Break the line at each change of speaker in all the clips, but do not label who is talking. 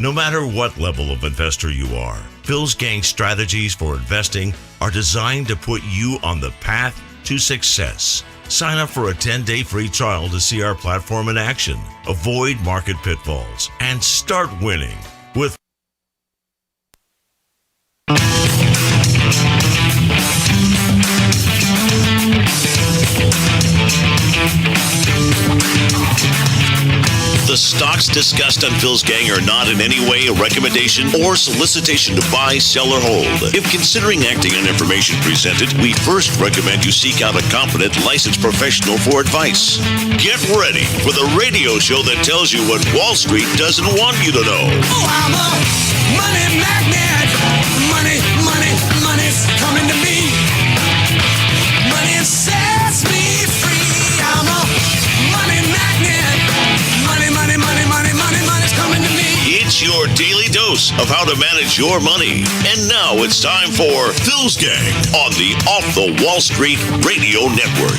No matter what level of investor you are, Phil's Gang strategies for investing are designed to put you on the path to success. Sign up for a 10-day free trial to see our platform in action, avoid market pitfalls, and start winning with
The stocks discussed on Phil's Gang are not in any way a recommendation or solicitation to buy, sell, or hold. If considering acting on information presented, we first recommend you seek out a competent, licensed professional for advice. Get ready for the radio show that tells you what Wall Street doesn't want you to know.
Oh, I'm a money magnet. Money, money, money's coming to me. Money sets me free. I'm a money magnet. Money, money, money, money, money, money's coming to me.
It's your daily dose of how to manage your money. And now it's time for Phil's Gang on the Off the Wall Street Radio Network.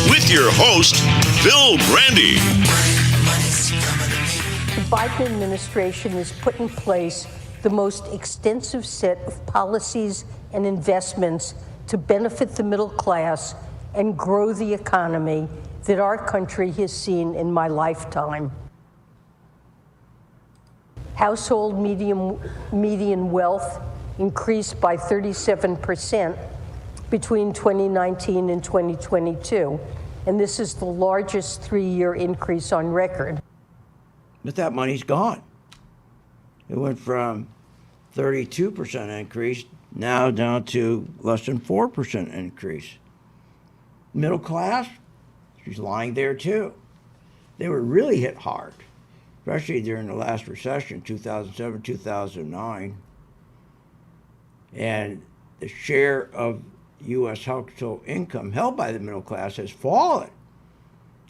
With your host, Phil Grande.
The Biden administration has put in place the most extensive set of policies and investments to benefit the middle class and grow the economy that our country has seen in my lifetime. Household median wealth increased by 37% between 2019 and 2022, and this is the largest three-year increase on record.
But that money's gone. It went from 32% increase now down to less than 4% increase. Middle class, she's lying there too. They were really hit hard, especially during the last recession, 2007, 2009. And the share of U.S. household income held by the middle class has fallen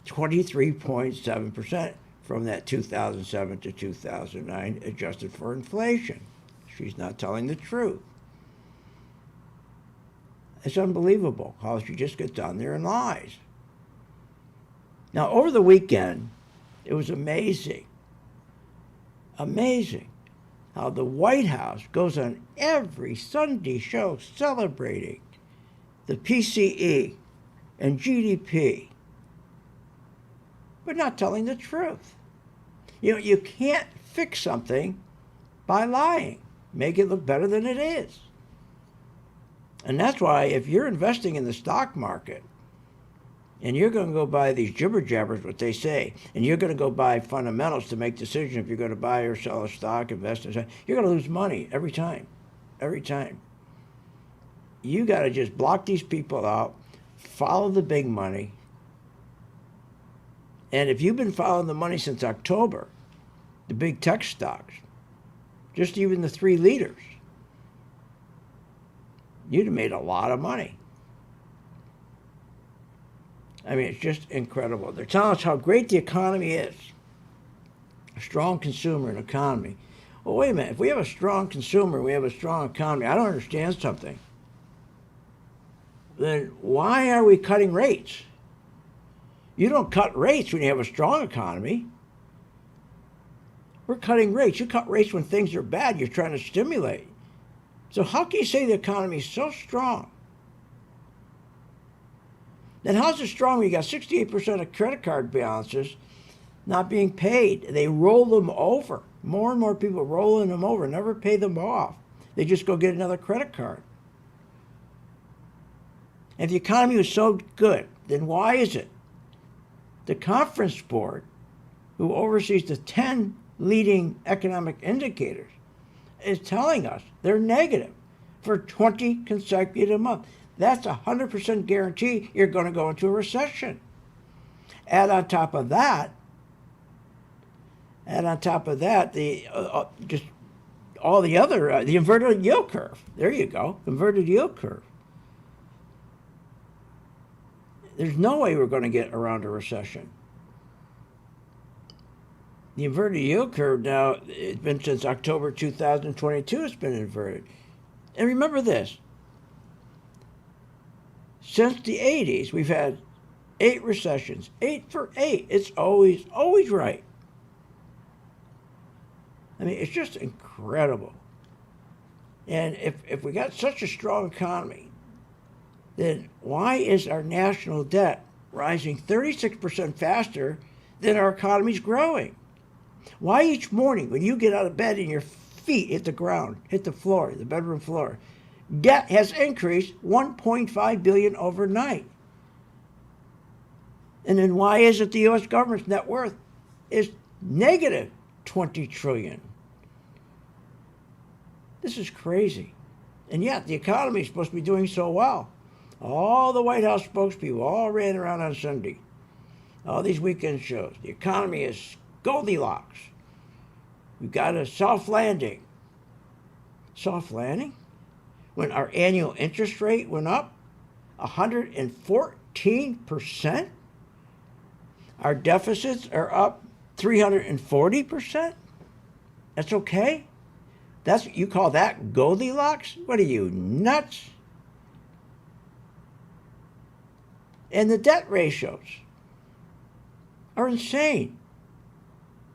23.7% from that 2007 to 2009, adjusted for inflation. She's not telling the truth. It's unbelievable how she just gets down there and lies. Now, over the weekend, it was amazing how the White House goes on every Sunday show celebrating the PCE and GDP, but not telling the truth. You know, you can't fix something by lying, make it look better than it is. And that's why if you're investing in the stock market and you're going to go buy these jibber jabbers, what they say, and you're going to go buy fundamentals to make decisions if you're going to buy or sell a stock, invest in a stock, you're going to lose money every time. You got to just block these people out, follow the big money. And if you've been following the money since October, the big tech stocks, just even the three leaders, you'd have made a lot of money. I mean, it's just incredible. They're telling us how great the economy is. A strong consumer and economy. Well, wait a minute. If we have a strong consumer, we have a strong economy, I don't understand something. Then why are we cutting rates? You don't cut rates when you have a strong economy. We're cutting rates. You cut rates when things are bad. You're trying to stimulate. So how can you say the economy is so strong? Then how's it strong when you got 68% of credit card balances not being paid? They roll them over. More and more people rolling them over, never pay them off. They just go get another credit card. And if the economy was so good, then why is it the Conference Board, who oversees the 10 leading economic indicators, is telling us they're negative for 20 consecutive months? That's 100% guarantee you're going to go into a recession. Add on top of that, the just all the other, the inverted yield curve. There you go, inverted yield curve. There's no way we're going to get around a recession. The inverted yield curve now, it's been since October 2022, it's been inverted. And remember this, since the 80s, we've had 8 recessions, 8 for 8. It's always right. I mean, it's just incredible. And if we got such a strong economy, then why is our national debt rising 36% faster than our economy's growing? Why each morning when you get out of bed and your feet hit the ground, hit the floor, the bedroom floor, debt has increased $1.5 billion overnight? And then why is it the U.S. government's net worth is negative $20 trillion? This is crazy. And yet the economy is supposed to be doing so well. All the White House spokespeople all ran around on Sunday. All these weekend shows. The economy is Goldilocks. We've got a soft landing. Soft landing? When our annual interest rate went up 114%? Our deficits are up 340%? That's okay? You call that Goldilocks? What are you, nuts? And the debt ratios are insane.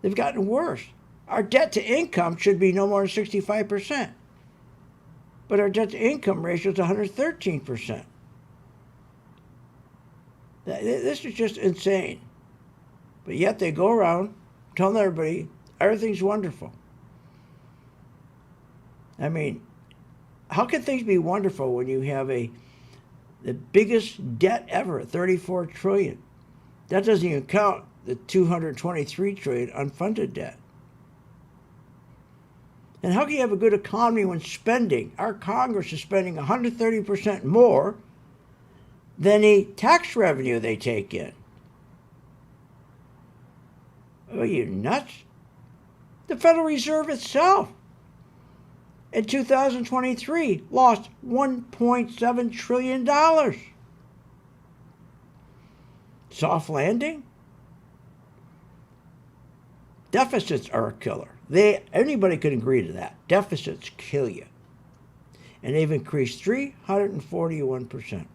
They've gotten worse. Our debt to income should be no more than 65%. But our debt to income ratio is 113%. This is just insane. But yet they go around telling everybody everything's wonderful. I mean, how can things be wonderful when you have the biggest debt ever, $34 trillion? That doesn't even count the $223 trillion unfunded debt. And how can you have a good economy when our Congress is spending 130% more than the tax revenue they take in? Are you nuts? The Federal Reserve itself in 2023 lost $1.7 trillion. Soft landing? Deficits are a killer. Anybody could agree to that. Deficits kill you. And they've increased 341%.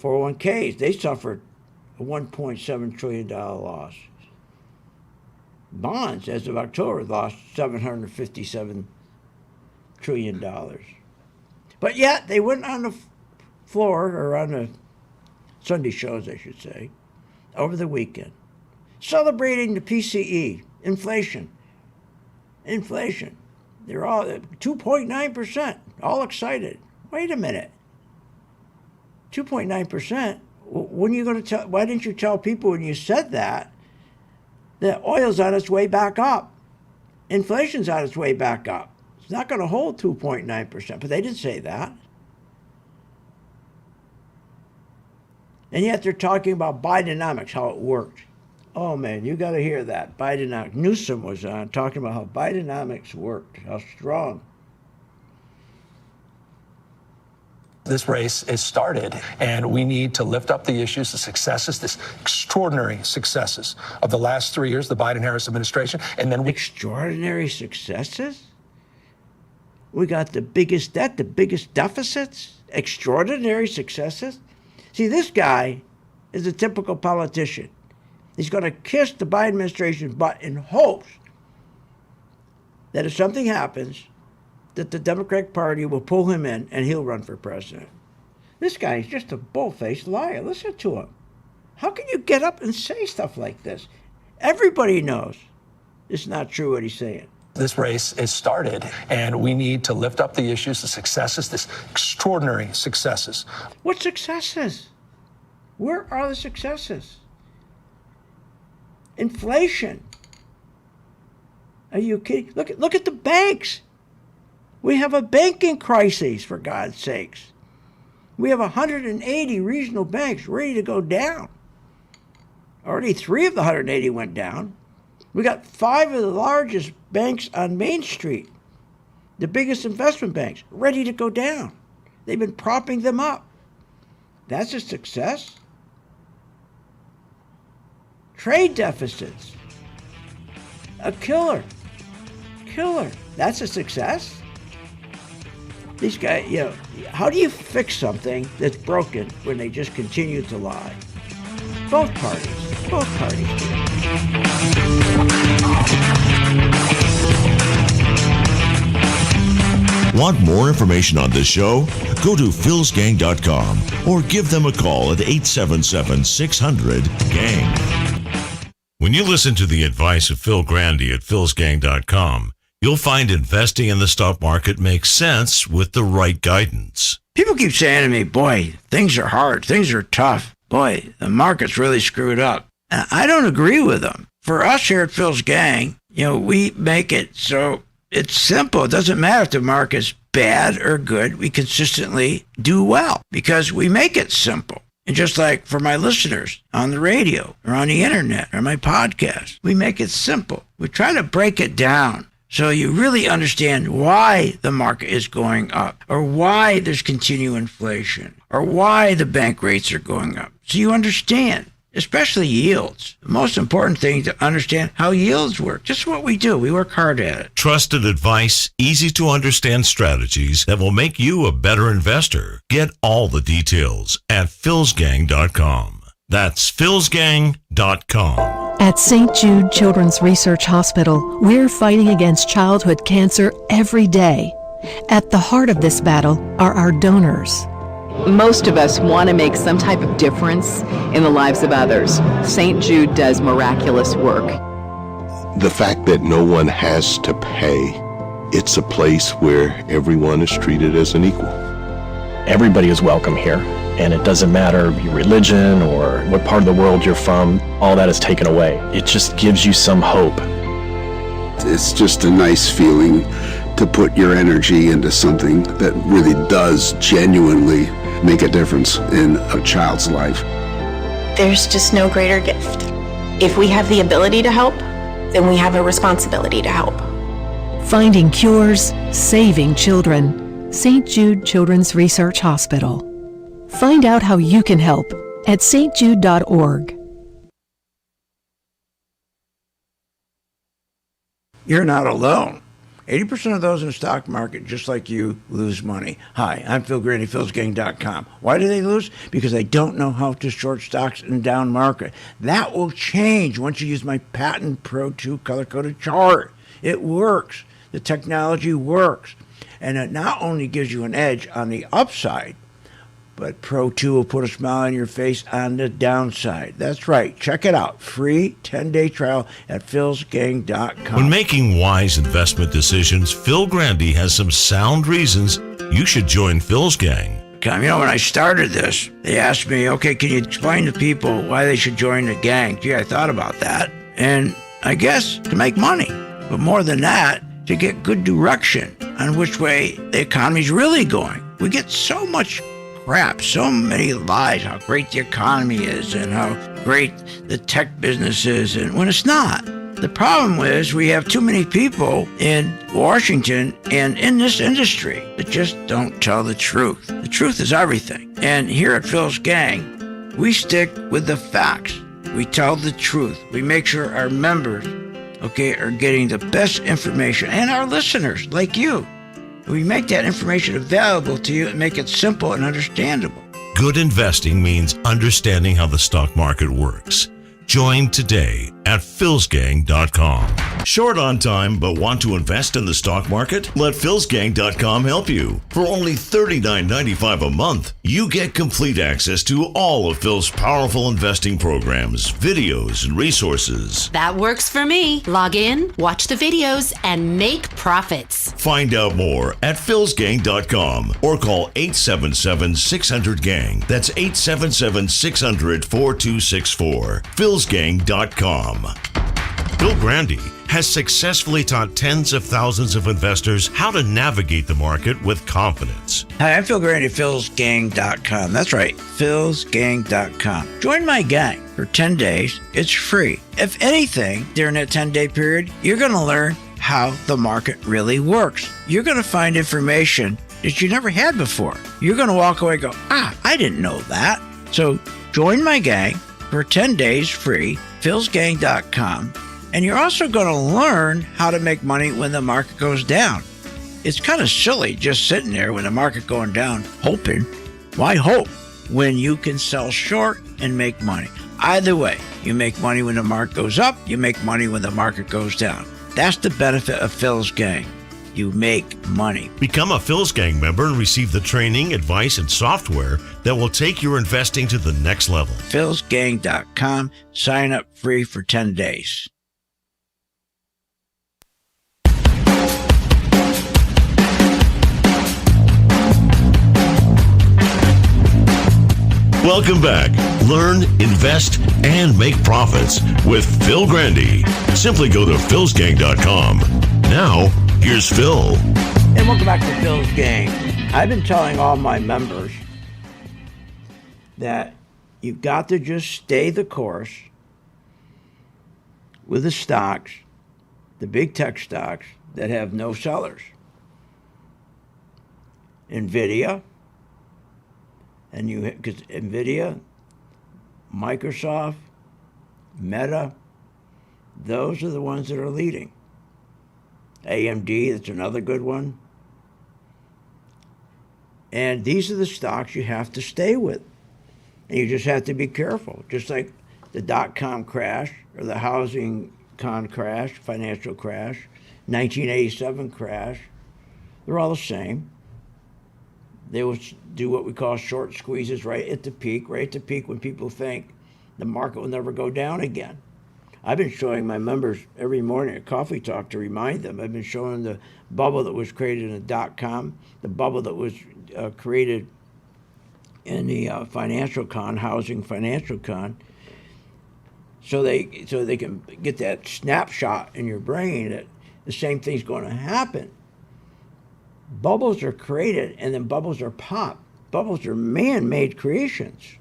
401ks, they suffered a $1.7 trillion loss. Bonds, as of October, lost $757 trillion. But yet, they went on the floor, or on the Sunday shows, I should say, over the weekend, celebrating the PCE, inflation. They're all 2.9%, all excited. Wait a minute. 2.9%? Why didn't you tell people when you said that oil's on its way back up? Inflation's on its way back up. It's not going to hold 2.9%, but they didn't say that. And yet they're talking about Bidenomics, how it worked. Oh man, you got to hear that. Bidenomics. Newsom was on talking about how Bidenomics worked, how strong.
This race is started, and we need to lift up the issues, the successes, this extraordinary successes of the last 3 years, the Biden-Harris administration, and then
extraordinary successes? We got the biggest debt, the biggest deficits, extraordinary successes? See, this guy is a typical politician. He's going to kiss the Biden administration's butt in hopes that if something happens, that the Democratic Party will pull him in and he'll run for president. This guy is just a bull-faced liar. Listen to him. How can you get up and say stuff like this? Everybody knows it's not true what he's saying.
This race is started, and we need to lift up the issues, the successes, this extraordinary successes.
What successes? Where are the successes? Inflation. Are you kidding? Look at the banks. We have a banking crisis, for God's sakes. We have 180 regional banks ready to go down. Already 3 of the 180 went down. We got 5 of the largest banks on Main Street, the biggest investment banks, ready to go down. They've been propping them up. That's a success. Trade deficits. A killer. That's a success? These guys, how do you fix something that's broken when they just continue to lie? Both parties do.
Want more information on this show? Go to philsgang.com or give them a call at 877-600-GANG. When you listen to the advice of Phil Grande at philsgang.com, you'll find investing in the stock market makes sense with the right guidance.
People keep saying to me, boy, things are hard, things are tough. Boy, the market's really screwed up. And I don't agree with them. For us here at Phil's Gang, we make it so it's simple. It doesn't matter if the market's bad or good. We consistently do well because we make it simple. And just like for my listeners on the radio or on the internet or my podcast, we make it simple. We try to break it down so you really understand why the market is going up or why there's continued inflation or why the bank rates are going up. So you understand, especially yields. The most important thing to understand how yields work. Just what we do. We work hard at it.
Trusted advice, easy to understand strategies that will make you a better investor. Get all the details at philsgang.com. That's philsgang.com.
At St. Jude Children's Research Hospital, we're fighting against childhood cancer every day. At the heart of this battle are our donors.
Most of us want to make some type of difference in the lives of others. St. Jude does miraculous work.
The fact that no one has to pay, it's a place where everyone is treated as an equal.
Everybody is welcome here, and it doesn't matter your religion or what part of the world you're from, all that is taken away. It just gives you some hope.
It's just a nice feeling to put your energy into something that really does genuinely make a difference in a child's life.
There's just no greater gift. If we have the ability to help, then we have a responsibility to help.
Finding cures, saving children. St. Jude Children's Research Hospital. Find out how you can help at stjude.org.
You're not alone. 80% of those in the stock market, just like you, lose money. Hi, I'm Phil Grande, philsgang.com. Why do they lose? Because they don't know how to short stocks in down market. That will change once you use my patent Pro 2 color-coded chart. It works. The technology works. And it not only gives you an edge on the upside, but Pro 2 will put a smile on your face on the downside. That's right. Check it out. Free 10-day trial at philsgang.com.
When making wise investment decisions, Phil Grande has some sound reasons you should join Phil's Gang.
When I started this, they asked me, okay, can you explain to people why they should join the gang? Gee, I thought about that. And I guess to make money. But more than that, to get good direction on which way the economy's really going. We get so much crap, so many lies, how great the economy is and how great the tech business is, and when it's not. The problem is we have too many people in Washington and in this industry that just don't tell the truth. The truth is everything. And here at Phil's Gang, we stick with the facts. We tell the truth. We make sure our members, are getting the best information, and our listeners, like you. We make that information available to you and make it simple and understandable.
Good investing means understanding how the stock market works. Join today at philsgang.com. Short on time but want to invest in the stock market? Let philsgang.com help you. For only $39.95 a month, you get complete access to all of Phil's powerful investing programs, videos, and resources.
That works for me. Log in, watch the videos, and make profits.
Find out more at philsgang.com or call 877-600-GANG. That's 877-600-4264. philsgang.com. Phil Grande has successfully taught tens of thousands of investors how to navigate the market with confidence.
Hi, I'm Phil Grande, philsgang.com. That's right, philsgang.com. Join my gang for 10 days. It's free. If anything, during that 10-day period, you're going to learn how the market really works. You're going to find information that you never had before. You're going to walk away and go, I didn't know that. So join my gang for 10 days free, philsgang.com. And you're also going to learn how to make money when the market goes down. It's kind of silly just sitting there when the market going down, hoping. Why hope when you can sell short and make money? Either way, you make money when the market goes up, you make money when the market goes down. That's the benefit of Phil's Gang. You make money.
Become a Phil's Gang member and receive the training, advice, and software that will take your investing to the next level.
philsgang.com. Sign up free for 10 days.
Welcome back. Learn, invest, and make profits with Phil Grande. Simply go to philsgang.com. Now, here's Phil.
And welcome back to Phil's Gang. I've been telling all my members that you've got to just stay the course with the stocks, the big tech stocks that have no sellers. NVIDIA, because NVIDIA, Microsoft, Meta, those are the ones that are leading. AMD, that's another good one. And these are the stocks you have to stay with. And you just have to be careful. Just like the dot-com crash or the housing crash, financial crash, 1987 crash, they're all the same. They will do what we call short squeezes right at the peak when people think the market will never go down again. I've been showing my members every morning at Coffee Talk to remind them. I've been showing the bubble that was created in the dot-com, the bubble that was created in the housing financial con, so they can get that snapshot in your brain that the same thing's going to happen. Bubbles are created and then bubbles are popped. Bubbles are man-made creations.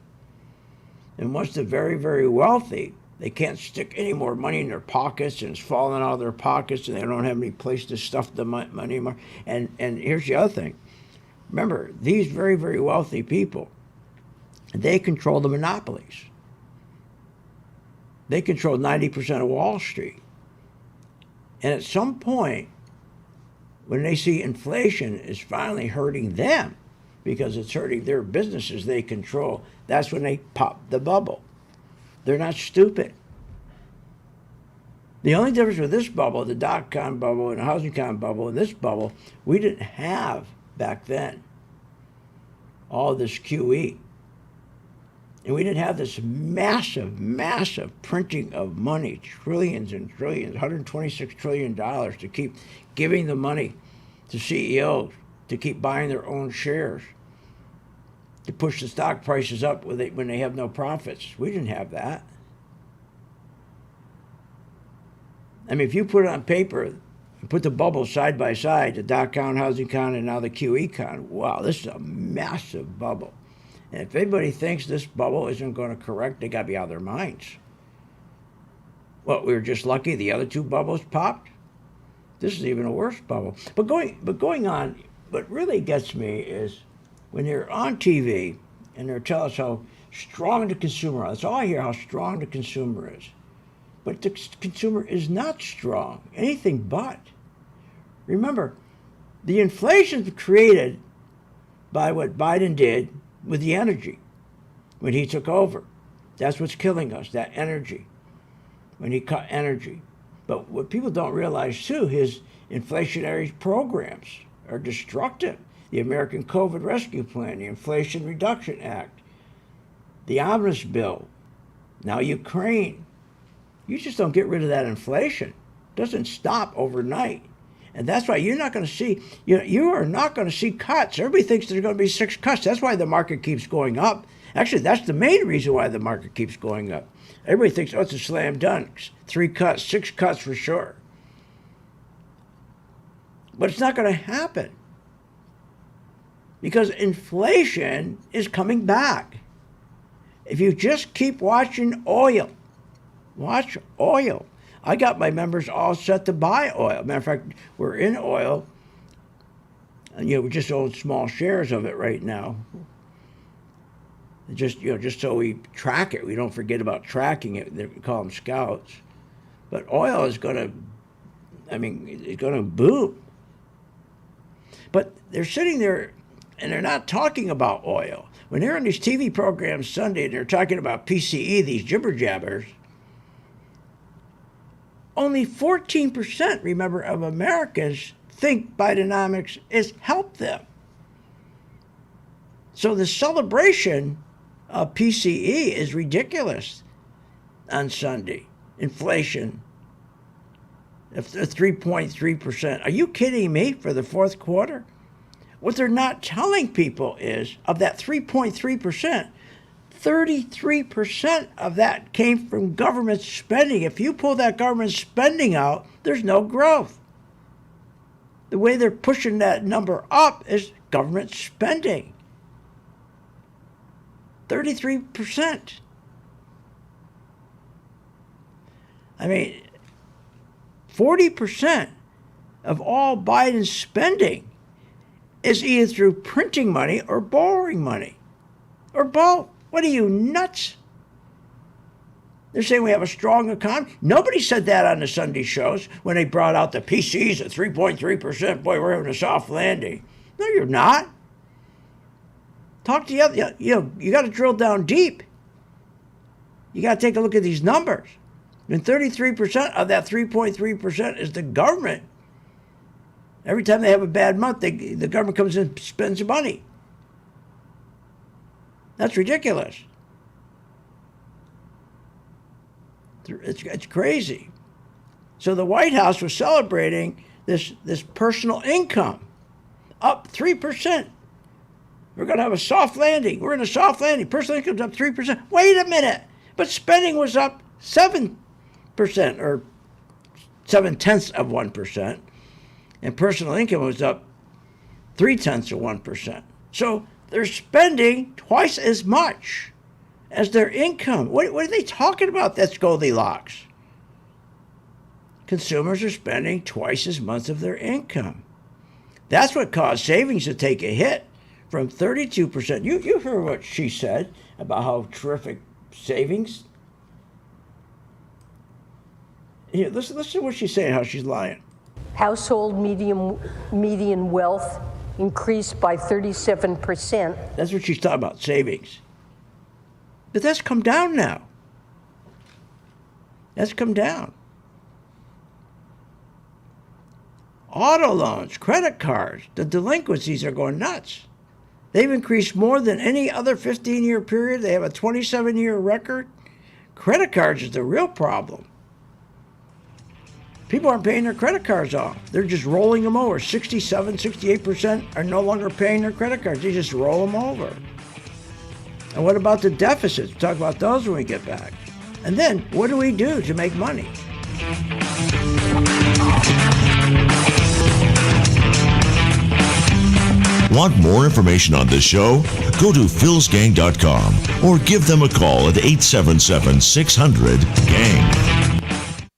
And once the very, very wealthy, they can't stick any more money in their pockets and it's falling out of their pockets and they don't have any place to stuff the money anymore. And here's the other thing. Remember, these very, very wealthy people, they control the monopolies. They control 90% of Wall Street. And at some point, when they see inflation is finally hurting them because it's hurting their businesses they control, that's when they pop the bubble. They're not stupid. The only difference with this bubble, the dot-com bubble and the housing con bubble and this bubble, we didn't have back then all this QE. And we didn't have this massive, massive printing of money, trillions and trillions, $126 trillion to keep giving the money to CEOs, to keep buying their own shares, to push the stock prices up when they have no profits. We didn't have that. I mean, if you put it on paper and put the bubbles side by side, the dot-com, housing con, and now the QE con, wow, this is a massive bubble. And if anybody thinks this bubble isn't going to correct, they got to be out of their minds. Well, we were just lucky the other two bubbles popped. This is even a worse bubble. But going on, what really gets me is when they're on TV and they're telling us how strong the consumer is. That's all I hear, how strong the consumer is. But the consumer is not strong, anything but. Remember, the inflation created by what Biden did with the energy when he took over. That's what's killing us, that energy, when he cut energy. But what people don't realize, too, his inflationary programs are destructive. The American COVID Rescue Plan, the Inflation Reduction Act, the Omnibus Bill, now Ukraine. You just don't get rid of that inflation. It doesn't stop overnight. And that's why you're not going to see, you are not going to see cuts. Everybody thinks there's going to be 6 cuts. That's why the market keeps going up. Actually, that's the main reason why the market keeps going up. Everybody thinks, oh, it's a slam dunk. 3 cuts, 6 cuts for sure. But it's not going to happen. Because inflation is coming back. If you just keep watching oil, watch oil. I got my members all set to buy oil. Matter of fact, we're in oil. And, we just own small shares of it right now. Just so we track it. We don't forget about tracking it. They call them scouts. But oil is going to, it's going to boom. But they're sitting there And they're not talking about oil. When they're on these TV programs Sunday and they're talking about PCE, these jibber jabbers, only 14%, remember, of Americans think Bidenomics has helped them. So the celebration of PCE is ridiculous on Sunday. Inflation of 3.3%. Are you kidding me for the fourth quarter? What they're not telling people is, of that 3.3%, 33% of that came from government spending. If you pull that government spending out, there's no growth. The way they're pushing that number up is government spending. 33%. I mean, 40% of all Biden's spending is either through printing money or borrowing money, or both. What are you, nuts? They're saying we have a strong economy. Nobody said that on the Sunday shows when they brought out the PCs at 3.3%. Boy, we're having a soft landing. No, you're not. Talk to the other, you got to drill down deep. You got to take a look at these numbers. And 33% of that 3.3% is the government. Every time they have a bad month, the government comes in and spends money. That's ridiculous. It's crazy. So the White House was celebrating this personal income, up 3%. We're going to have a soft landing. We're in a soft landing. Personal income's up 3%. Wait a minute. But spending was up 7%, or 0.7%. And personal income was up 0.3%. So they're spending twice as much as their income. What are they talking about? That's Goldilocks. Consumers are spending twice as much of their income. That's what caused savings to take a hit from 32%. You heard what she said about how terrific savings. Here, listen to what she's saying, how she's lying.
Household median wealth increased by 37%.
That's what she's talking about, savings. But that's come down now. That's come down. Auto loans, credit cards, the delinquencies are going nuts. They've increased more than any other 15-year period. They have a 27-year record. Credit cards is the real problem. People aren't paying their credit cards off. They're just rolling them over. 67, 68% are no longer paying their credit cards. They just roll them over. And what about the deficits? We'll talk about those when we get back. And then, what do we do to make money?
Want more information on this show? Go to philsgang.com or give them a call at 877-600-GANG.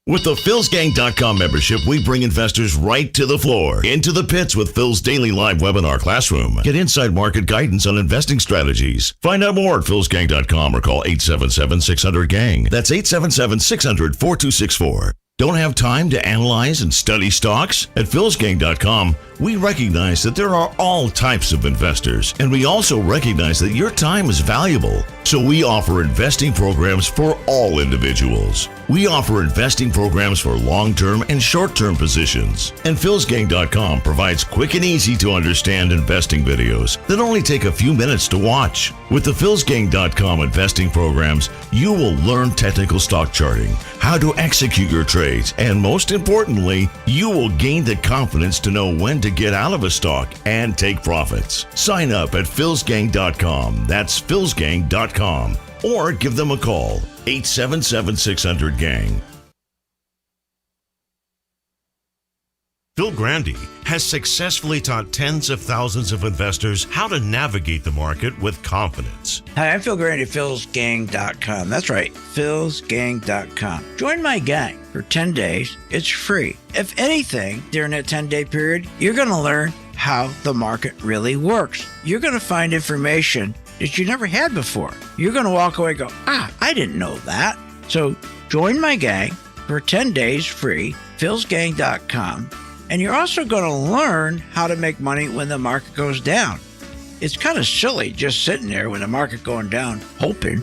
With the philsgang.com membership, we bring investors right to the floor, into the pits with Phil's daily live webinar classroom. Get inside market guidance on investing strategies. Find out more at philsgang.com or call 877-600-GANG. That's 877-600-4264. Don't have time to analyze and study stocks? At philsgang.com, we recognize that there are all types of investors, and we also recognize that your time is valuable. So we offer investing programs for all individuals. We offer investing programs for long-term and short-term positions. And philsgang.com provides quick and easy to understand investing videos that only take a few minutes to watch. With the philsgang.com investing programs, you will learn technical stock charting, how to execute your trades, and most importantly, you will gain the confidence to know when to get out of a stock and take profits. Sign up at philsgang.com. That's philsgang.com. Or give them a call, 877-600-GANG. Phil Grande has successfully taught tens of thousands of investors how to navigate the market with confidence.
Hi, I'm Phil Grande at philsgang.com. That's right, philsgang.com. Join my gang for 10 days. It's free. If anything, during that 10-day period, you're going to learn how the market really works. You're going to find information that you never had before. You're going to walk away and go, I didn't know that. So join my gang for 10 days free, philsgang.com. And you're also going to learn how to make money when the market goes down. It's kind of silly just sitting there when the market going down, hoping.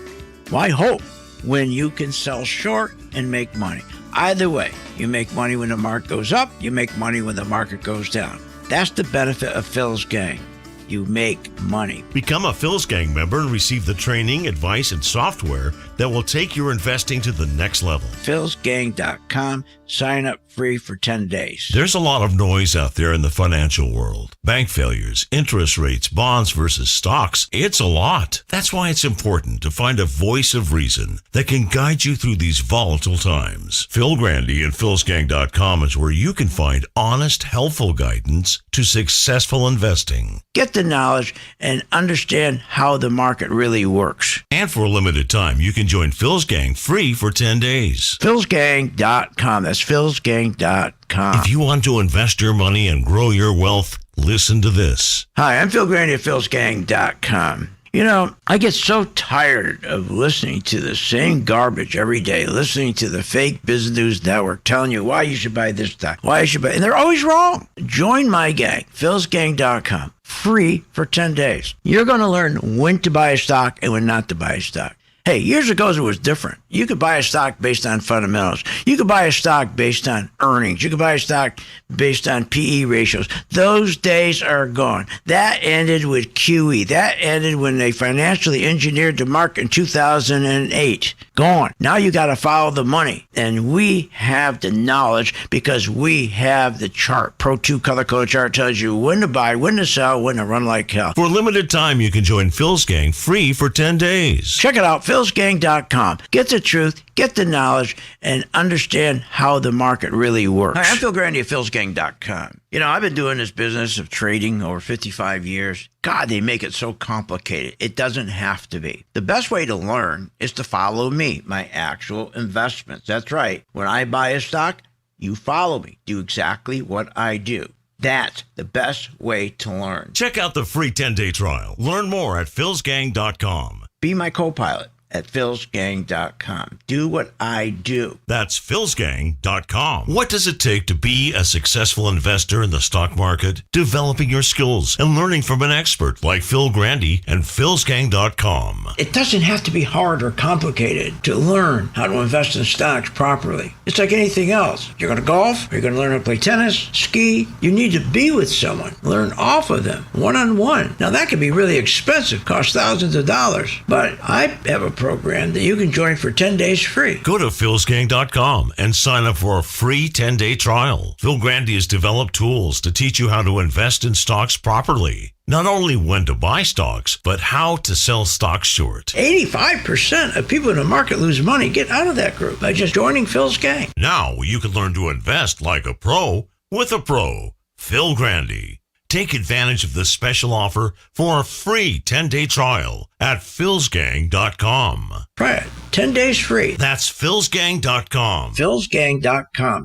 Why hope when you can sell short and make money? Either way, you make money when the market goes up, you make money when the market goes down. That's the benefit of Phil's Gang. You make money.
Become a Phil's Gang member and receive the training, advice, and software that will take your investing to the next level.
philsgang.com. Sign up free for 10 days.
There's a lot of noise out there in the financial world. Bank failures, interest rates, bonds versus stocks. It's a lot. That's why it's important to find a voice of reason that can guide you through these volatile times. Phil Grande and philsgang.com is where you can find honest, helpful guidance to successful investing.
Get the knowledge and understand how the market really works.
And for a limited time, you can join Phil's Gang free for 10 days.
philsgang.com. That's philsgang.com.
If you want to invest your money and grow your wealth, listen to this.
Hi, I'm Phil Grande at philsgang.com. You know, I get so tired of listening to the same garbage every day, listening to the fake business news network telling you why you should buy this stock, why you should buy, and they're always wrong. Join my gang, philsgang.com, free for 10 days. You're going to learn when to buy a stock and when not to buy a stock. Hey, years ago it was different. You could buy a stock based on fundamentals. You could buy a stock based on earnings. You could buy a stock based on PE ratios. Those days are gone. That ended with QE. That ended when they financially engineered the market in 2008. Gone. Now you got to follow the money. And we have the knowledge because we have the chart. Pro 2 color-coded chart tells you when to buy, when to sell, when to run like hell.
For a limited time, you can join Phil's Gang free for 10 days.
Check it out, philsgang.com. Get the truth, get the knowledge, and understand how the market really works. Hi, I'm Phil Grande at philsgang.com. You know, I've been doing this business of trading over 55 years. God, they make it so complicated. It doesn't have to be. The best way to learn is to follow me, my actual investments. That's right. When I buy a stock, you follow me. Do exactly what I do. That's the best way to learn.
Check out the free 10-day trial. Learn more at philsgang.com.
Be my co-pilot at philsgang.com. Do what I do.
That's philsgang.com. What does it take to be a successful investor in the stock market? Developing your skills and learning from an expert like Phil Grande and philsgang.com.
It doesn't have to be hard or complicated to learn how to invest in stocks properly. It's like anything else. You're going to golf, or you're going to learn how to play tennis, ski. You need to be with someone. Learn off of them, one-on-one. Now that can be really expensive, cost thousands of dollars. But I have a program that you can join for 10 days free.
Go to philsgang.com and sign up for a free 10-day trial. Phil Grande has developed tools to teach you how to invest in stocks properly. Not only when to buy stocks, but how to sell stocks short.
85% of people in the market lose money. Get out of that group by just joining Phil's Gang.
Now you can learn to invest like a pro with a pro, Phil Grande. Take advantage of this special offer for a free 10-day trial at philsgang.com.
Try it. 10 days free.
That's philsgang.com.
philsgang.com.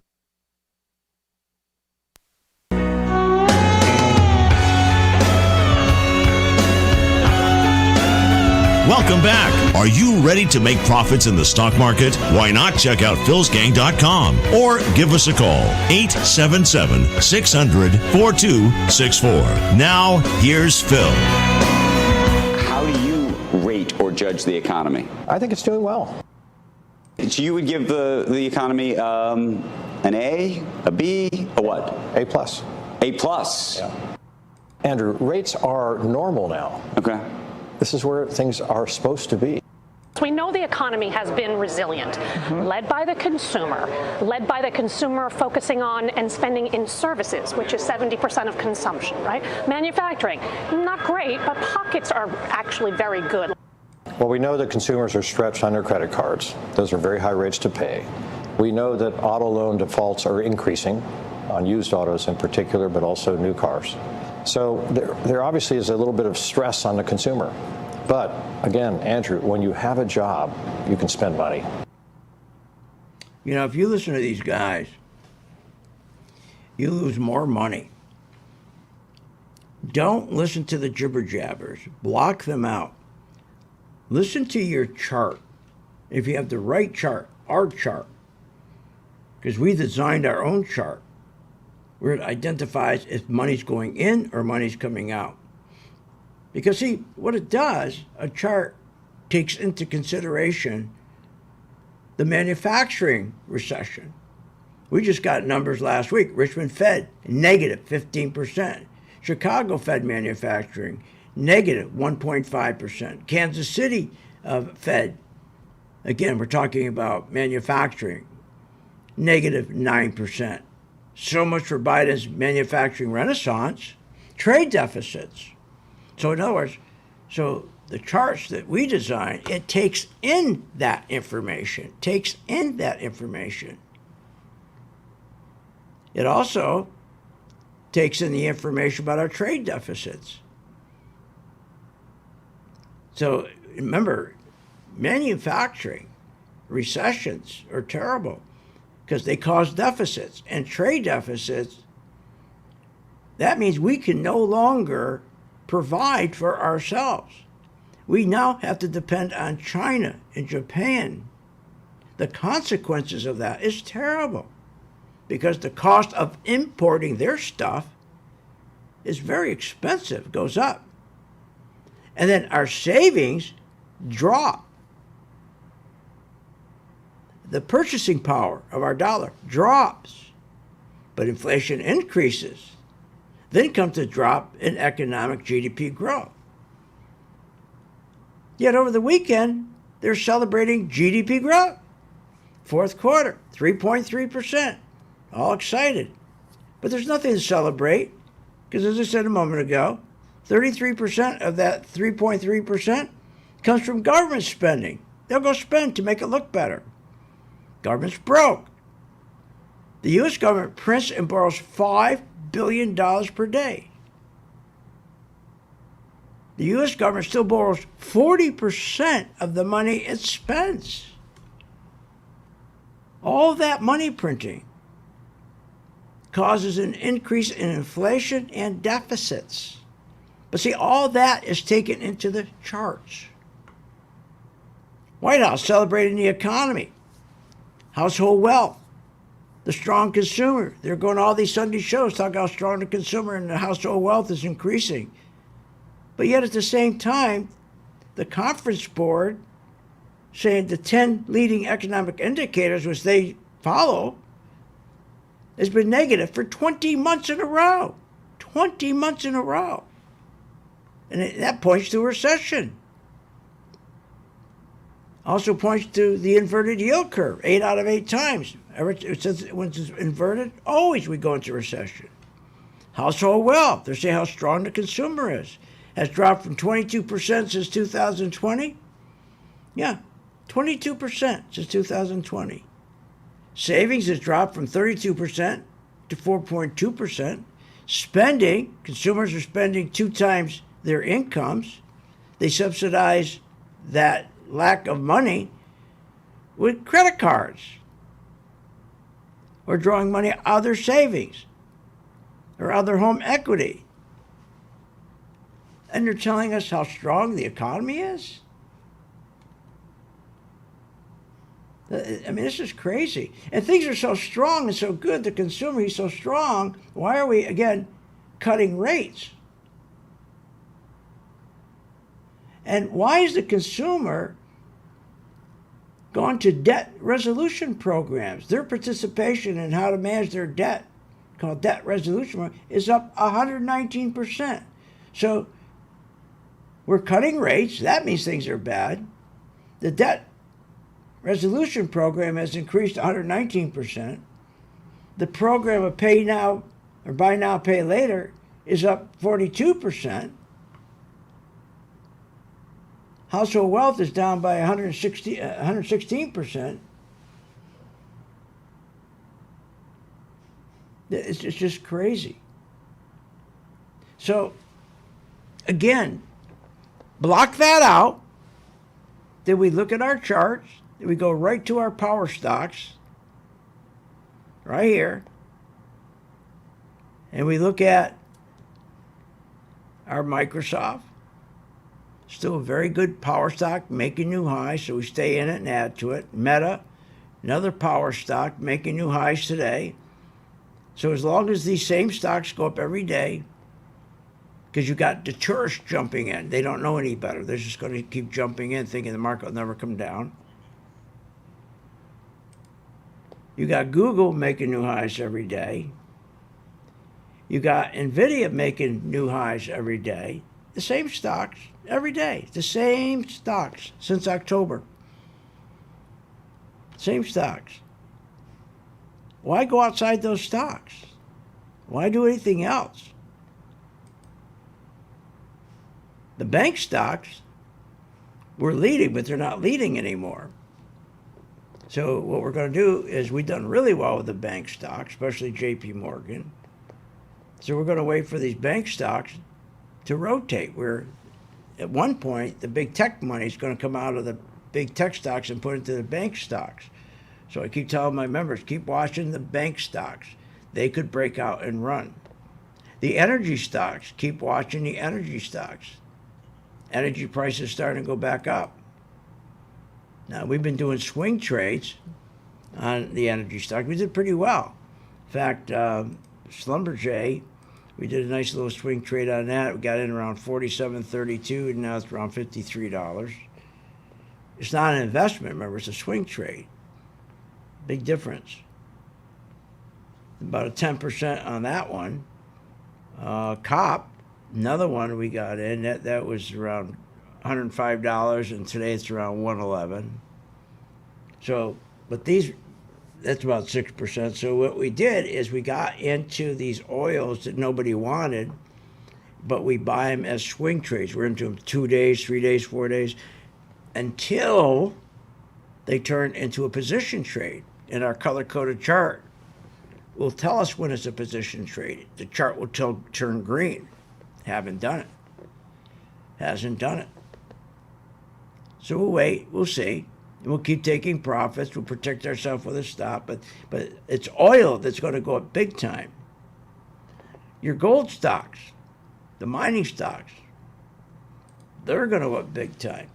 Welcome back. Are you ready to make profits in the stock market? Why not check out philsgang.com or give us a call, 877-600-4264. Now, here's Phil.
How do you rate or judge the economy?
I think it's doing well.
So you would give the economy an A, a B, a what?
A plus.
A plus?
Yeah. Andrew, rates are normal now.
Okay.
This is where things are supposed to be.
We know the economy has been resilient, led by the consumer focusing on and spending in services, which is 70% of consumption, right? Manufacturing, not great, but pockets are actually very good.
Well, we know that consumers are stretched on their credit cards. Those are very high rates to pay. We know that auto loan defaults are increasing on used autos in particular, but also new cars. So there obviously is a little bit of stress on the consumer. But again, Andrew, when you have a job, you can spend money.
You know, if you listen to these guys, you lose more money. Don't listen to the jibber jabbers. Block them out. Listen to your chart. If you have the right chart, our chart, because we designed our own chart, where it identifies if money's going in or money's coming out. Because see, what it does, a chart takes into consideration the manufacturing recession. We just got numbers last week. Richmond Fed, negative 15%. Chicago Fed manufacturing, negative 1.5%. Kansas City Fed, again, we're talking about manufacturing, negative 9%. So much for Biden's manufacturing renaissance. Trade deficits. So in other words, so the charts that we design, it takes in that information, It also takes in the information about our trade deficits. So remember, manufacturing recessions are terrible because they cause deficits, and trade deficits, that means we can no longer provide for ourselves. We now have to depend on China and Japan. The consequences of that is terrible because the cost of importing their stuff is very expensive, goes up. And then our savings drop. The purchasing power of our dollar drops, but inflation increases. Then comes the drop in economic GDP growth. Yet over the weekend, they're celebrating GDP growth. Fourth quarter, 3.3%. All excited. But there's nothing to celebrate because, as I said a moment ago, 33% of that 3.3% comes from government spending. They'll go spend to make it look better. Government's broke. The U.S. government prints and borrows $5 billion per day. The U.S. government still borrows 40% of the money it spends. All that money printing causes an increase in inflation and deficits. But see, all that is taken into the charts. White House celebrating the economy, household wealth, the strong consumer. They're going to all these Sunday shows talking how strong the consumer and the household wealth is increasing. But yet at the same time, the conference board saying the 10 leading economic indicators which they follow has been negative for 20 months in a row. 20 months in a row. And that points to a recession. Also points to the inverted yield curve, 8 out of 8 times. Since when it's inverted, always we go into recession. Household wealth, they're saying how strong the consumer is, has dropped from 22% since 2020. Yeah, 22% since 2020. Savings has dropped from 32% to 4.2%. Spending, consumers are spending 2 times their incomes. They subsidize that lack of money with credit cards or drawing money out of their savings or out of their home equity. And they're telling us how strong the economy is? I mean, this is crazy. And things are so strong and so good. The consumer, he's so strong. Why are we, again, cutting rates? And why is the consumer gone to debt resolution programs? Their participation in how to manage their debt, called debt resolution, is up 119%. So we're cutting rates. That means things are bad. The debt resolution program has increased 119%. The program of pay now or buy now, pay later is up 42%. Household wealth is down by 116%. It's just crazy. So, again, block that out. Then we look at our charts. Then we go right to our power stocks, right here. And we look at our Microsoft. Still a very good power stock, making new highs, so we stay in it and add to it. Meta, another power stock, making new highs today. So as long as these same stocks go up every day, because you got the tourists jumping in. They don't know any better. They're just going to keep jumping in thinking the market will never come down. You got Google making new highs every day. You got NVIDIA making new highs every day. The same stocks every day. The same stocks since October. Same stocks. Why go outside those stocks? Why do anything else? The bank stocks were leading, but they're not leading anymore. So what we're going to do is we've done really well with the bank stocks, especially JP Morgan. So we're going to wait for these bank stocks to rotate, where at one point the big tech money is going to come out of the big tech stocks and put into the bank stocks. So I keep telling my members, keep watching the bank stocks. They could break out and run. The energy stocks, keep watching the energy stocks. Energy prices starting to go back up. Now, we've been doing swing trades on the energy stock. We did pretty well. In fact, Schlumberger, we did a nice little swing trade on that. We got in around $47.32, and now it's around $53. It's not an investment, remember, it's a swing trade. Big difference. About a 10% on that one. COP, another one we got in, that was around $105, and today it's around $111. So, but these, that's about 6%. So what we did is we got into these oils that nobody wanted, but we buy them as swing trades. We're into them 2 days, 3 days, 4 days, until they turn into a position trade. And our color-coded chart will tell us when it's a position trade. The chart will turn green. Haven't done it. Hasn't done it. So we'll wait. We'll see. We'll keep taking profits. We'll protect ourselves with a stop. But it's oil that's going to go up big time. Your gold stocks, the mining stocks, they're going to go up big time.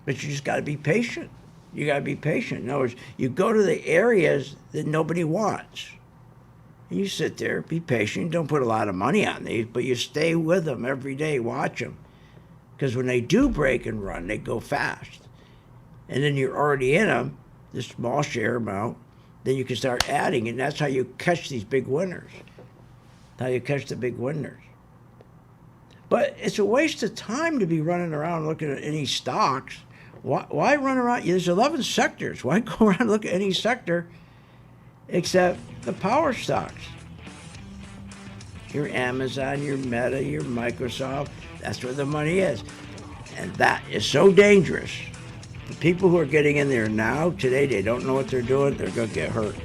But you just got to be patient. You got to be patient. In other words, you go to the areas that nobody wants. You sit there, be patient. Don't put a lot of money on these, but you stay with them every day. Watch them. Because when they do break and run, they go fast. And then you're already in them, this small share amount, then you can start adding, and that's how you catch these big winners. How you catch the big winners. But it's a waste of time to be running around looking at any stocks. Why run around? There's 11 sectors. Why go around and look at any sector except the power stocks? Your Amazon, your Meta, your Microsoft, that's where the money is. And that is so dangerous. The people who are getting in there now, today, they don't know what they're doing. They're going to get hurt.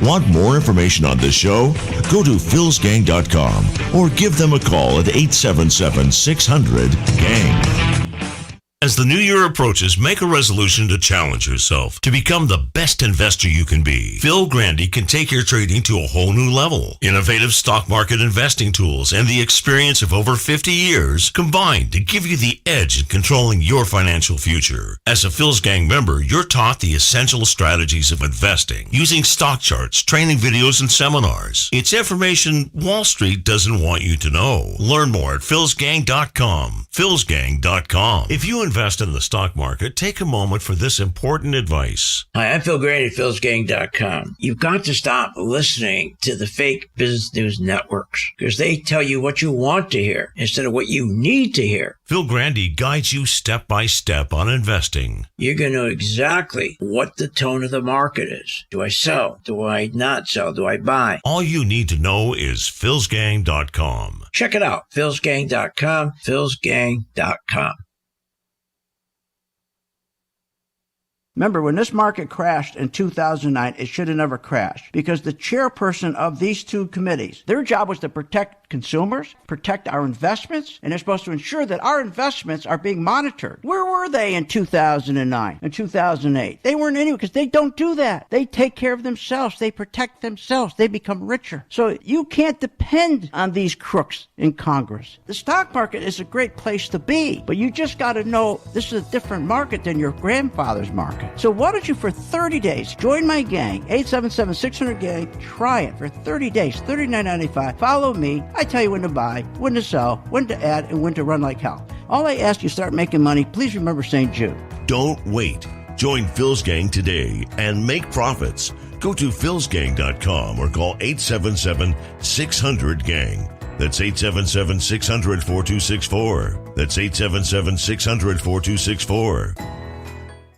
Want more information on this show? Go to philsgang.com or give them a call at 877-600-GANG. As the new year approaches, make a resolution to challenge yourself to become the best investor you can be. Phil Grande can take your trading to a whole new level. Innovative stock market investing tools and the experience of over 50 years combined to give you the edge in controlling your financial future. As a Phil's Gang member, you're taught the essential strategies of investing using stock charts, training videos, and seminars. It's information Wall Street doesn't want you to know. Learn more at philsgang.com. philsgang.com. If you invest in the stock market, take a moment for this important advice.
Hi, I'm Phil Grande at philsgang.com. You've got to stop listening to the fake business news networks because they tell you what you want to hear instead of what you need to hear.
Phil Grande guides you step by step on investing.
You're going to know exactly what the tone of the market is. Do I sell? Do I not sell? Do I buy?
All you need to know is philsgang.com.
Check it out, philsgang.com, philsgang.com. Remember, when this market crashed in 2009, it should have never crashed because the chairperson of these two committees, their job was to protect consumers, protect our investments, and they're supposed to ensure that our investments are being monitored. Where were they in 2009 and 2008? They weren't anywhere because they don't do that. They take care of themselves. They protect themselves. They become richer. So you can't depend on these crooks in Congress. The stock market is a great place to be, but you just got to know this is a different market than your grandfather's market. So why don't you, for 30 days, join my gang, 877-600-GANG. Try it for 30 days, $39.95. Follow me. I tell you when to buy, when to sell, when to add, and when to run like hell. All I ask you, start making money. Please remember St. Jude.
Don't wait. Join Phil's Gang today and make profits. Go to philsgang.com or call 877-600-GANG. That's 877-600-4264. That's 877-600-4264.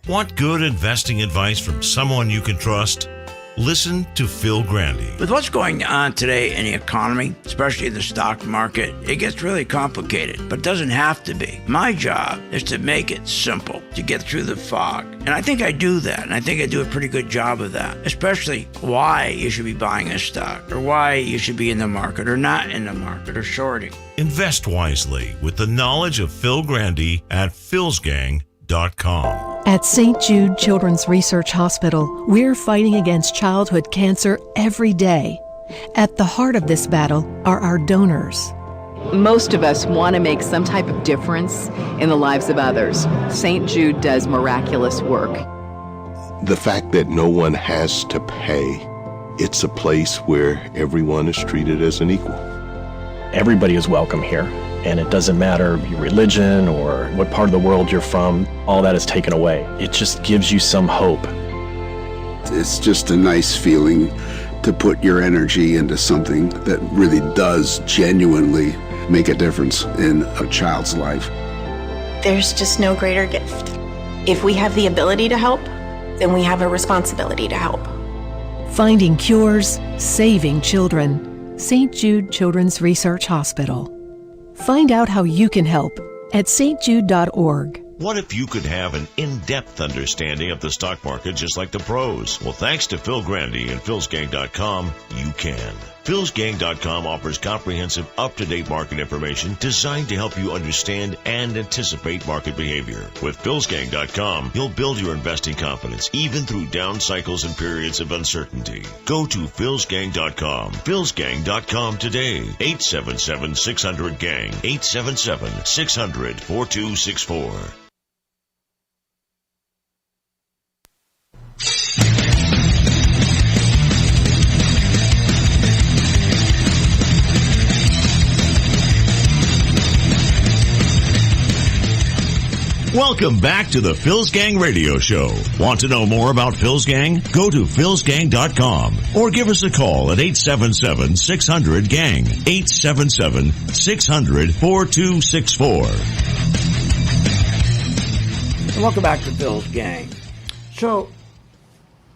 Want good investing advice from someone you can trust? Listen to Phil Grande.
With what's going on today in the economy, especially the stock market, it gets really complicated, but it doesn't have to be. My job is to make it simple, to get through the fog. And I think I do that, and I think I do a pretty good job of that, especially why you should be buying a stock, or why you should be in the market or not in the market, or shorting.
Invest wisely with the knowledge of Phil Grande at philsgang.com.
At St. Jude Children's Research Hospital, we're fighting against childhood cancer every day. At the heart of this battle are our donors.
Most of us want to make some type of difference in the lives of others. St. Jude does miraculous work.
The fact that no one has to pay, it's a place where everyone is treated as an equal.
Everybody is welcome here. And it doesn't matter your religion or what part of the world you're from, all that is taken away. It just gives you some hope.
It's just a nice feeling to put your energy into something that really does genuinely make a difference in a child's life.
There's just no greater gift. If we have the ability to help, then we have a responsibility to help.
Finding cures, saving children. St. Jude Children's Research Hospital. Find out how you can help at stjude.org.
What if you could have an in-depth understanding of the stock market just like the pros? Well, thanks to Phil Grande and philsgang.com, you can. philsgang.com offers comprehensive, up-to-date market information designed to help you understand and anticipate market behavior. With philsgang.com, you'll build your investing confidence even through down cycles and periods of uncertainty. Go to philsgang.com. philsgang.com today. 877-600-GANG. 877-600-4264.
Welcome back to the Phil's Gang Radio Show. Want to know more about Phil's Gang? Go to philsgang.com or give us a call at 877-600-GANG. 877-600-4264.
Welcome back to Phil's Gang. So,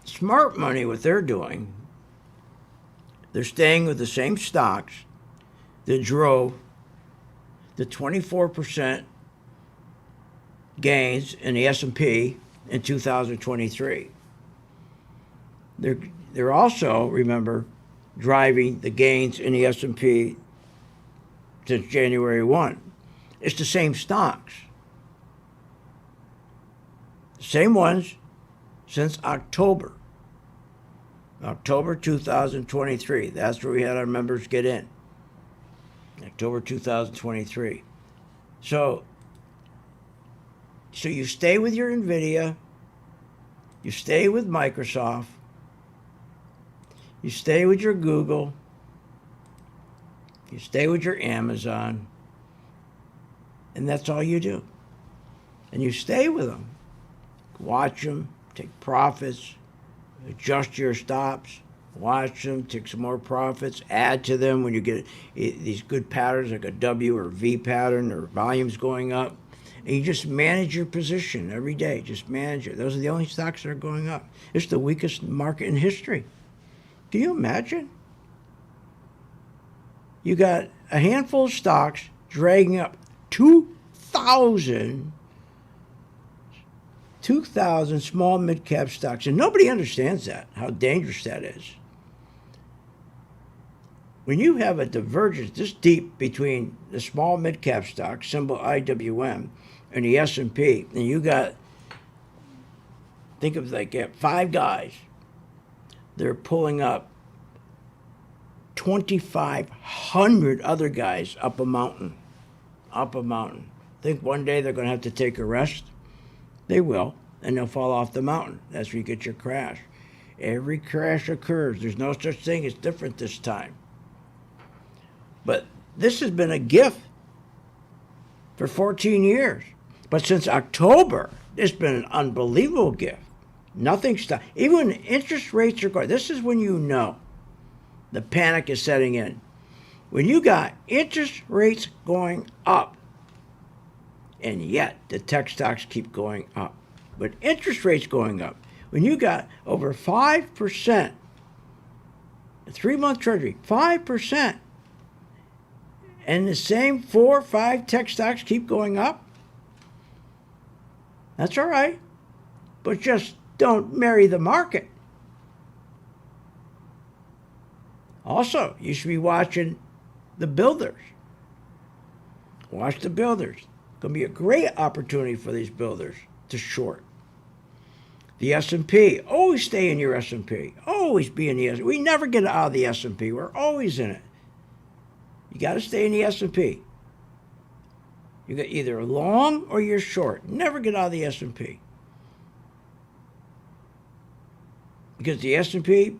smart money, what they're doing, they're staying with the same stocks that drove the 24% gains in the S&P in 2023. They're also, remember, driving the gains in the S&P since January 1. It's the same stocks. Same ones since October 2023. That's where we had our members get in. October 2023. So you stay with your NVIDIA, you stay with Microsoft, you stay with your Google, you stay with your Amazon, and that's all you do. And you stay with them. Watch them, take profits, adjust your stops, watch them, take some more profits, add to them when you get these good patterns like a W or V pattern or volumes going up. And you just manage your position every day. Just manage it. Those are the only stocks that are going up. It's the weakest market in history. Can you imagine? You got a handful of stocks dragging up 2,000 small mid-cap stocks. And nobody understands that, how dangerous that is. When you have a divergence this deep between the small mid-cap stocks, symbol IWM, and the S&P, and you got, think of like 5 guys, they're pulling up 2,500 other guys up a mountain. Think one day they're going to have to take a rest? They will. and they'll fall off the mountain. That's where you get your crash. Every crash occurs. There's no such thing as different this time. But this has been a gift for 14 years. But since October, it's been an unbelievable gift. Nothing stopped. Even when interest rates are going, this is when you know the panic is setting in. When you got interest rates going up, and yet the tech stocks keep going up. But interest rates going up, when you got over 5%, a 3-month treasury, 5%, and the same 4 or 5 tech stocks keep going up, that's all right. But just don't marry the market. Also, you should be watching the builders. Watch the builders. It's going to be a great opportunity for these builders to short. The S&P, always stay in your S&P. Always be in the S&P. We never get out of the S&P. We're always in it. You got to stay in the S&P. You got either long or you're short. Never get out of the S&P. Because the S&P,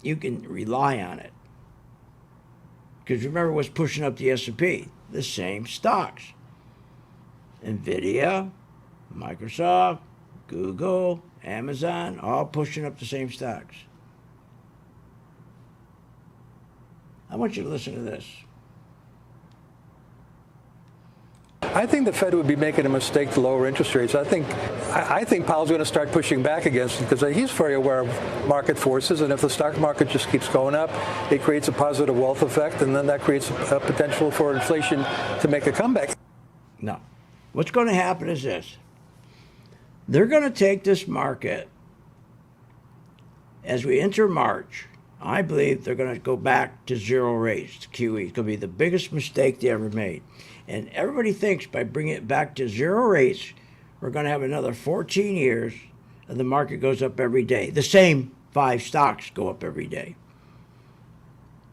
you can rely on it. Because remember what's pushing up the S&P? The same stocks. NVIDIA, Microsoft, Google, Amazon, all pushing up the same stocks. I want you to listen to this.
I think the Fed would be making a mistake to lower interest rates. I think Powell's going to start pushing back against it because he's very aware of market forces, and if the stock market just keeps going up, it creates a positive wealth effect, and then that creates a potential for inflation to make a comeback.
No. What's going to happen is this. They're going to take this market as we enter March. I believe they're going to go back to zero rates, to QE. It's going to be the biggest mistake they ever made. And everybody thinks by bringing it back to zero rates, we're going to have another 14 years and the market goes up every day. The same 5 stocks go up every day.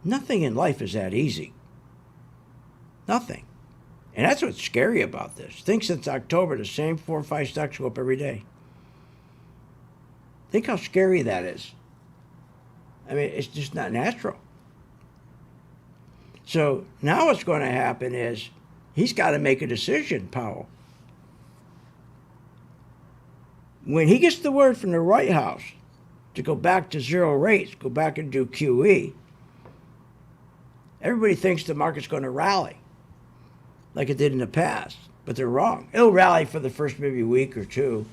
Nothing in life is that easy. Nothing. And that's what's scary about this. Think since October, the same 4 or 5 stocks go up every day. Think how scary that is. I mean, it's just not natural. So now what's going to happen is he's got to make a decision, Powell. When he gets the word from the White House to go back to zero rates, go back and do QE, everybody thinks the market's going to rally like it did in the past, but they're wrong. It'll rally for the first maybe week or two,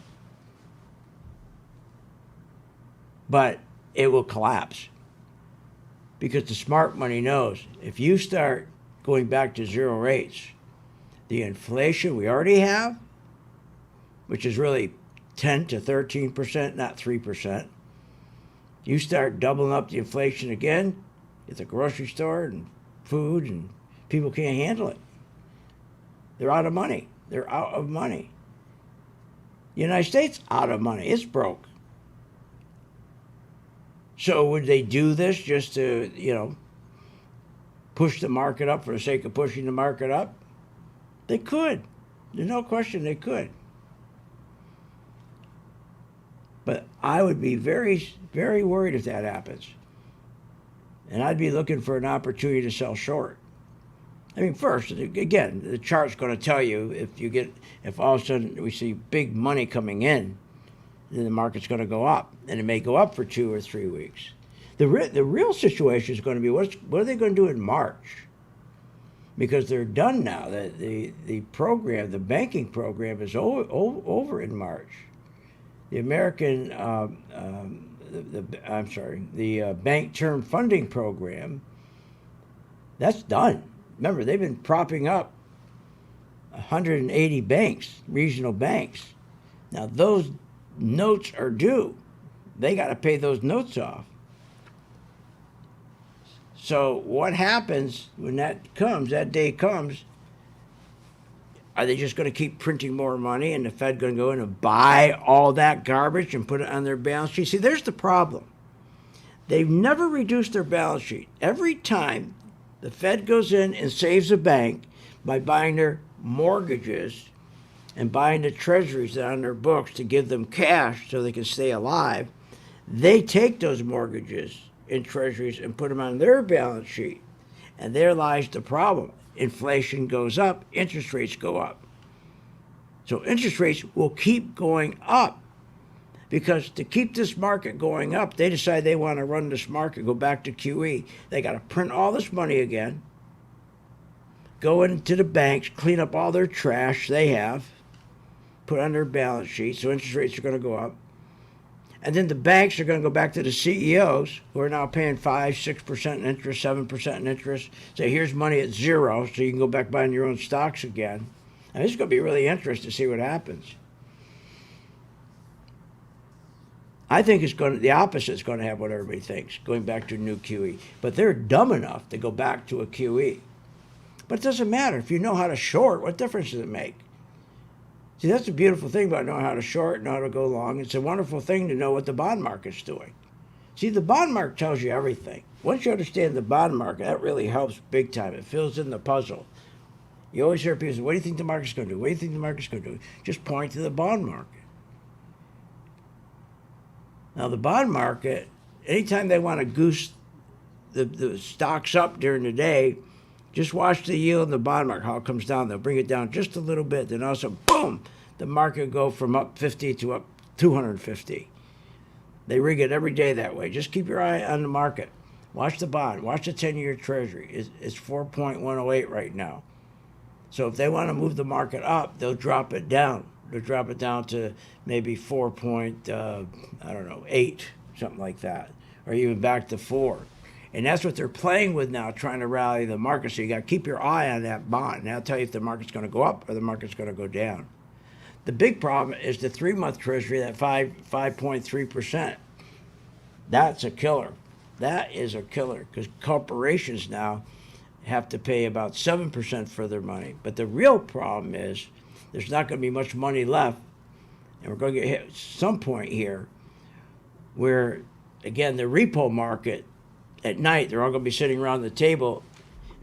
but it will collapse because the smart money knows if you start going back to zero rates, the inflation we already have, which is really 10 to 13%, not 3%, you start doubling up the inflation again at the grocery store and food, and people can't handle it. They're out of money. They're out of money. The United States, out of money. It's broke. So would they do this just to, push the market up for the sake of pushing the market up? They could. There's no question they could. But I would be very, very worried if that happens. And I'd be looking for an opportunity to sell short. I mean, first, again, the chart's going to tell you if all of a sudden we see big money coming in, then the market's going to go up. And it may go up for 2 or 3 weeks. The real situation is going to be what are they going to do in March? Because they're done now. The program, the banking program, is over in March. The American, the Bank Term Funding Program, that's done. Remember, they've been propping up 180 banks, regional banks. Now, those notes are due. They got to pay those notes off. So what happens when that day comes, are they just going to keep printing more money and the Fed going to go in and buy all that garbage and put it on their balance sheet? See, there's the problem. They've never reduced their balance sheet. Every time the Fed goes in and saves a bank by buying their mortgages and buying the treasuries that are on their books to give them cash so they can stay alive, they take those mortgages in treasuries and put them on their balance sheet. And there lies the problem. Inflation goes up, interest rates go up. So interest rates will keep going up, because to keep this market going up, they decide they want to run this market, go back to QE. They got to print all this money again, go into the banks, clean up all their trash they have, put on their balance sheet, so interest rates are going to go up. And then the banks are going to go back to the CEOs, who are now paying 5, 6% in interest, 7% in interest. Say, here's money at zero, so you can go back buying your own stocks again. And this is going to be really interesting to see what happens. I think the opposite is going to happen what everybody thinks, going back to a new QE. But they're dumb enough to go back to a QE. But it doesn't matter. If you know how to short, what difference does it make? See, that's the beautiful thing about knowing how to short, know how to go long. It's a wonderful thing to know what the bond market's doing. See, the bond market tells you everything. Once you understand the bond market, that really helps big time. It fills in the puzzle. You always hear people say, what do you think the market's going to do? What do you think the market's going to do? Just point to the bond market. Now, the bond market, anytime they want to goose the stocks up during the day, just watch the yield in the bond market, how it comes down. They'll bring it down just a little bit. Then also, boom, the market will go from up 50 to up 250. They rig it every day that way. Just keep your eye on the market. Watch the bond. Watch the 10-year Treasury. It's 4.108 right now. So if they want to move the market up, they'll drop it down. They'll drop it down to maybe 4.8, something like that, or even back to 4. And that's what they're playing with now, trying to rally the market. So you got to keep your eye on that bond. And that'll tell you if the market's going to go up or the market's going to go down. The big problem is the 3-month Treasury, that 5.3%. That's a killer. That is a killer, because corporations now have to pay about 7% for their money. But the real problem is there's not going to be much money left. And we're going to get hit at some point here where, again, the repo market, at night, they're all going to be sitting around the table,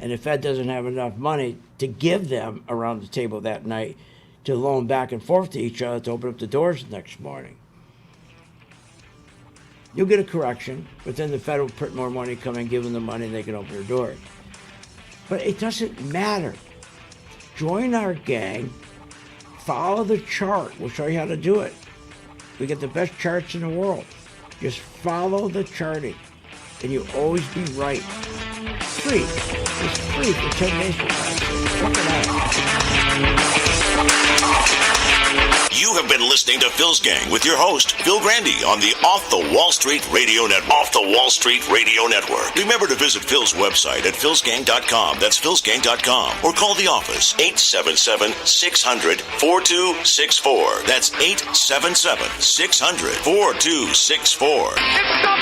and the Fed doesn't have enough money to give them around the table that night to loan back and forth to each other to open up the doors the next morning. You'll get a correction, but then the Fed will print more money, come and give them the money, and they can open their doors. But it doesn't matter. Join our gang. Follow the chart. We'll show you how to do it. We get the best charts in the world. Just follow the charting, and you'll always be right. Free. It's free for 10 days. Check it out.
You have been listening to Phil's Gang with your host, Phil Grande, on the Off the Wall Street Radio Network. Off the Wall Street Radio Network. Remember to visit Phil's website at philsgang.com. That's philsgang.com. Or call the office, 877-600-4264. That's 877-600-4264.